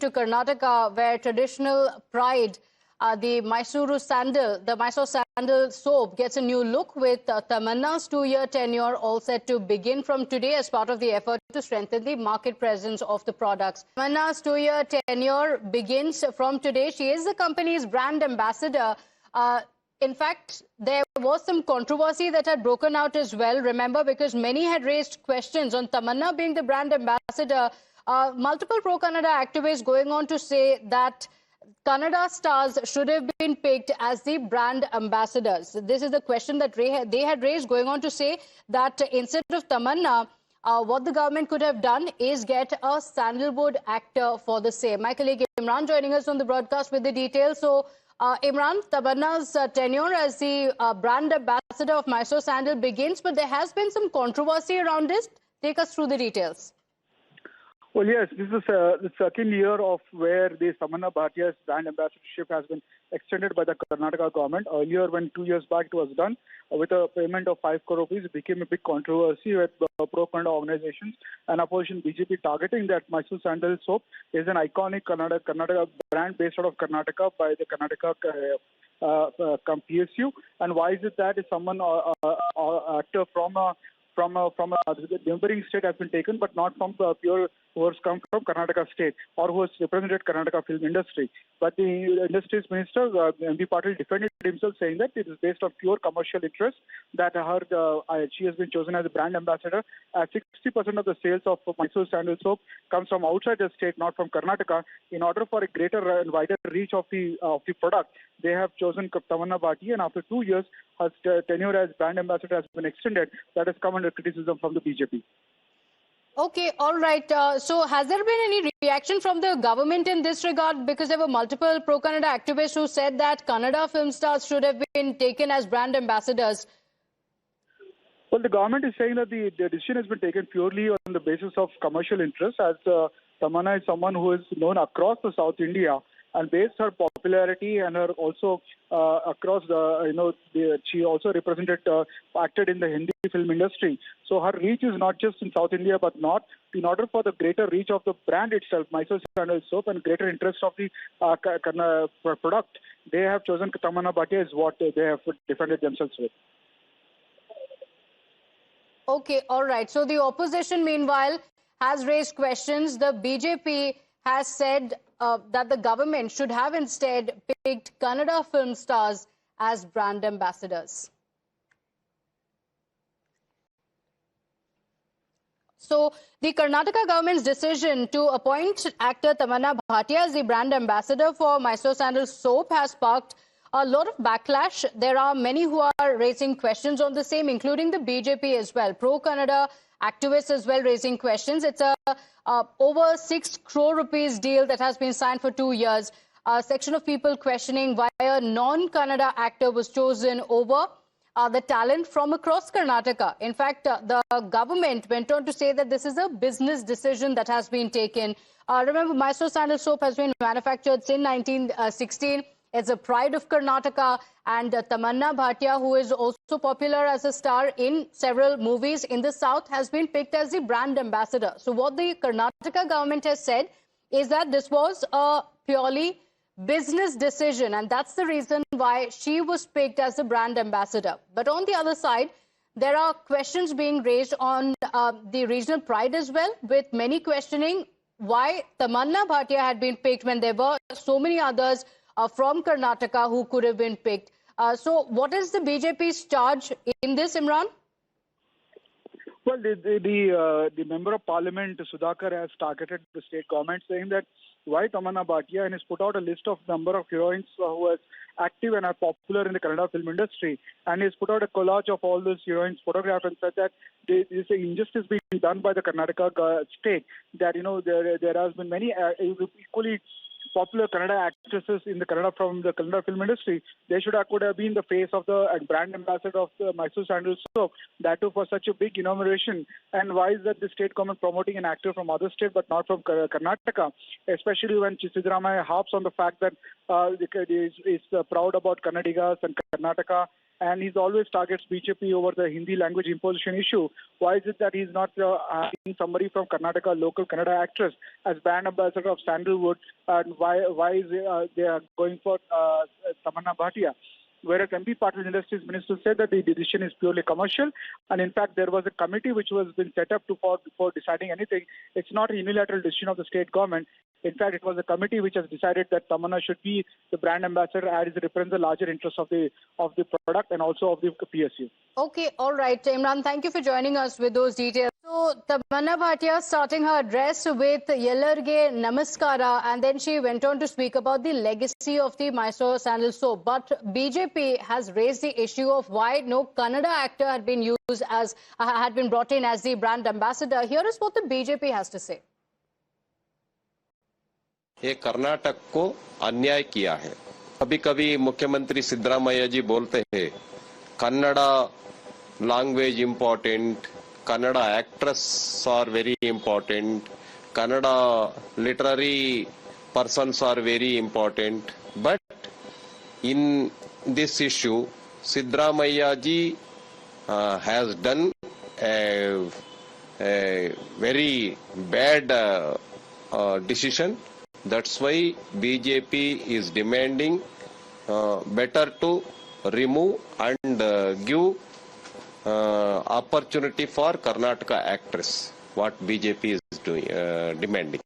to Karnataka, where traditional pride, the Mysuru sandal soap gets a new look with Tamanna's 2-year tenure all set to begin from today as part of the effort to strengthen the market presence of the products. Tamanna's 2-year tenure begins from today. She is the company's brand ambassador. In fact, there was some controversy that had broken out as well, remember, because many had raised questions on Tamanna being the brand ambassador. Multiple pro-Kannada activists going on to say that Kannada stars should have been picked as the brand ambassadors. This is the question that they had raised, going on to say that instead of Tamanna, what the government could have done is get a sandalwood actor for the same. My colleague Imran joining us on the broadcast with the details. So, Imran, Tamanna's tenure as the brand ambassador of Mysore Sandal begins, but there has been some controversy around this. Take us through the details. Well, yes, this is the second year of where the Tamanna Bhatia's brand ambassadorship has been extended by the Karnataka government. Earlier, when 2 years back it was done with a payment of 5 crore rupees, it became a big controversy with pro-Kannada organizations and opposition BJP targeting that Mysore Sandal soap is an iconic Karnataka brand based out of Karnataka by the Karnataka PSU. And why is it that if someone actor from a neighboring state has been taken, but not from pure who has come from Karnataka state or who has represented Karnataka film industry. But the industries minister, M.B. Patil, defended himself, saying that it is based on pure commercial interest that she has been chosen as a brand ambassador. 60% of the sales of Mysore Sandal soap comes from outside the state, not from Karnataka. In order for a greater and wider reach of the product, they have chosen Tamanna Bhatia, and after 2 years, her tenure as brand ambassador has been extended. That has come under criticism from the BJP. Okay, all right. So has there been any reaction from the government in this regard? Because there were multiple pro-Kannada activists who said that Kannada film stars should have been taken as brand ambassadors. Well, the government is saying that the decision has been taken purely on the basis of commercial interest, as Tamanna is someone who is known across the South India, and based her popularity and her also across she also acted in the Hindi film industry. So her reach is not just in South India but not. In order for the greater reach of the brand itself, Mysore Sandal soap, and greater interest of the product, they have chosen Tamanna Bhatia is what they have defended themselves with. Okay, all right. So the opposition, meanwhile, has raised questions. The BJP has said that the government should have instead picked Kannada film stars as brand ambassadors. So the Karnataka government's decision to appoint actor Tamanna Bhatia as the brand ambassador for Mysore Sandal soap has sparked a lot of backlash. There are many who are raising questions on the same, including the BJP as well. Pro-Kannada activists as well raising questions. It's a over 6 crore rupees deal that has been signed for 2 years. A section of people questioning why a non-Kannada actor was chosen over the talent from across Karnataka. In fact, the government went on to say that this is a business decision that has been taken. Remember, Mysore Sandal soap has been manufactured since 1916. It's a pride of Karnataka, and Tamanna Bhatia, who is also popular as a star in several movies in the south, has been picked as the brand ambassador. So what the Karnataka government has said is that this was a purely business decision, and that's the reason why she was picked as the brand ambassador. But on the other side, there are questions being raised on the regional pride as well, with many questioning why Tamanna Bhatia had been picked when there were so many others from Karnataka who could have been picked. So what is the BJP's charge in this, Imran? Well, the member of parliament, Sudhakar, has targeted the state government, saying that why Tamanna Bhatia, and has put out a list of number of heroines who are active and are popular in the Kannada film industry, and he's put out a collage of all those heroines photographed and said that there is an injustice being done by the Karnataka state, that there has been many equally popular Kannada actresses in the Kannada film industry. They could have been the face of the brand ambassador of the Mysore Sandal soap. That too for such a big inauguration. And why is that the state government promoting an actor from other state but not from Karnataka? Especially when Siddaramaiah harps on the fact that is proud about Kannadigas and Karnataka and he's always targets BJP over the Hindi language imposition issue. Why is it that he's not having somebody from Karnataka, local Kannada actress, as brand ambassador of Sandalwood? And why is they are going for Tamanna Bhatia? Whereas MP Patil Industries Minister said that the decision is purely commercial, and in fact there was a committee which was been set up before deciding anything. It's not a unilateral decision of the state government. In fact, it was a committee which has decided that Tamanna should be the brand ambassador as it represents the larger interests of the product and also of the PSU. Okay, all right, Imran, thank you for joining us with those details. So, Tamanna Bhatia starting her address with Yellarge Namaskara, and then she went on to speak about the legacy of the Mysore Sandal soap. But BJP has raised the issue of why no Kannada actor had been used as had been brought in as the brand ambassador. Here is what the BJP has to say. ये कर्नाटक को अन्याय किया है। कभी कभी मुख्यमंत्री सिद्धरामैया जी बोलते हैं Kannada language important, Kannada actress are very important, Kannada literary persons are very important, but in this issue Siddaramaiah ji has done a very bad decision. That's why BJP is demanding better to remove and give opportunity for Karnataka actress. What BJP is doing, demanding.